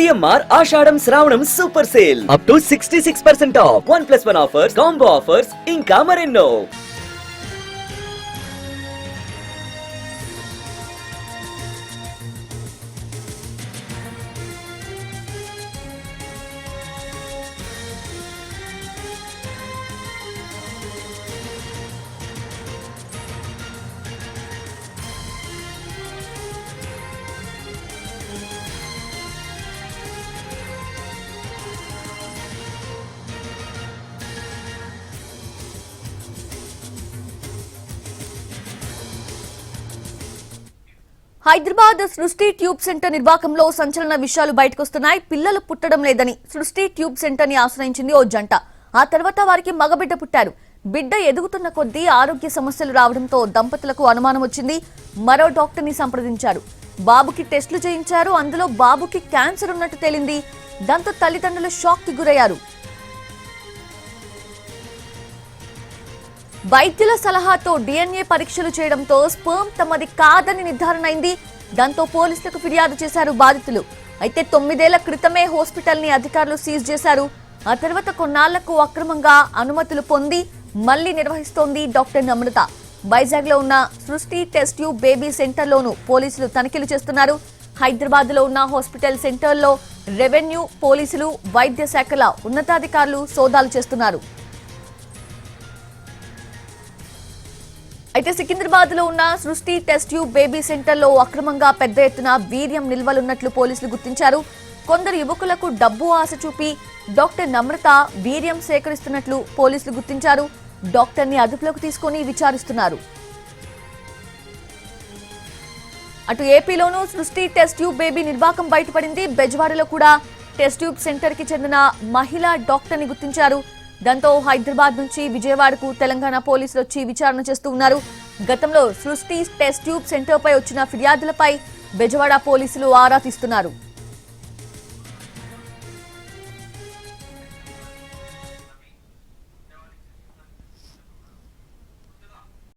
CMR ఆషాఢం శ్రావణం super sale up to 66% of 1+1 offers, combo offers ఇంకా మరెన్నో. హైదరాబాద్ సృష్టి ట్యూబ్ సెంటర్ నిర్వాకంలో సంచలన విషయాలు బయటకొస్తున్నాయి. పిల్లలు పుట్టడం లేదని సృష్టి ట్యూబ్ సెంటర్ ని ఆశ్రయించింది ఓ జంట. ఆ తర్వాత వారికి మగబిడ్డ పుట్టారు. బిడ్డ ఎదుగుతున్న కొద్దీ ఆరోగ్య సమస్యలు రావడంతో దంపతులకు అనుమానం వచ్చింది. మరో డాక్టర్ ని సంప్రదించారు. బాబుకి టెస్టులు చేయించారు. అందులో బాబుకి క్యాన్సర్ ఉన్నట్టు తేలింది. దాంతో తల్లిదండ్రులు షాక్ కి గురయ్యారు. వైద్యుల సలహాతో డిఎన్ఏ పరీక్షలు చేయడంతో స్పెర్మ్ తమది కాదని నిర్ధారణ అయింది. దాంతో పోలీసులకు ఫిర్యాదు చేశారు బాధితులు. అయితే 9 ఏళ్ల క్రితమే హాస్పిటల్ ని అధికారులు సీజ్ చేశారు. ఆ తర్వాత కొన్నాళ్లకు అక్రమంగా అనుమతులు పొంది మళ్లీ నిర్వహిస్తోంది డాక్టర్ నమ్రత. వైజాగ్ లో ఉన్న సృష్టి టెస్ట్ ట్యూబ్ బేబీ సెంటర్ లోను పోలీసులు తనిఖీలు చేస్తున్నారు. హైదరాబాద్ లో ఉన్న హాస్పిటల్ సెంటర్లో రెవెన్యూ, పోలీసులు, వైద్య శాఖల ఉన్నతాధికారులు సోదాలు చేస్తున్నారు. అయితే సికింద్రాబాద్ లో ఉన్న సృష్టి టెస్ట్ ట్యూబ్ బేబీ సెంటర్ లో అక్రమంగా పెద్ద ఎత్తున వీర్యం నిల్వలున్నట్లు పోలీసులు గుర్తించారు. కొందరు యువకులకు డబ్బు ఆశ చూపి డాక్టర్ నమ్రత వీర్యం సేకరిస్తున్నట్లు పోలీసులు గుర్తించారు. డాక్టర్ ని అదుపులోకి తీసుకుని విచారిస్తున్నారు. అటు ఏపీలోనూ సృష్టి టెస్ట్ ట్యూబ్ బేబీ నిర్వాకం బయటపడింది. బెజవాడలో కూడా టెస్ట్ ట్యూబ్ సెంటర్ కి చెందిన మహిళా డాక్టర్ ని గుర్తించారు. దాంతో హైదరాబాద్ నుంచి విజయవాడకు తెలంగాణ పోలీసులు వచ్చి విచారణ చేస్తూ ఉన్నారు. గతంలో సృష్టి టెస్ట్ ట్యూబ్ సెంటర్ పై వచ్చిన ఫిర్యాదులపై బెజవాడ పోలీసులు ఆరా తీస్తున్నారు.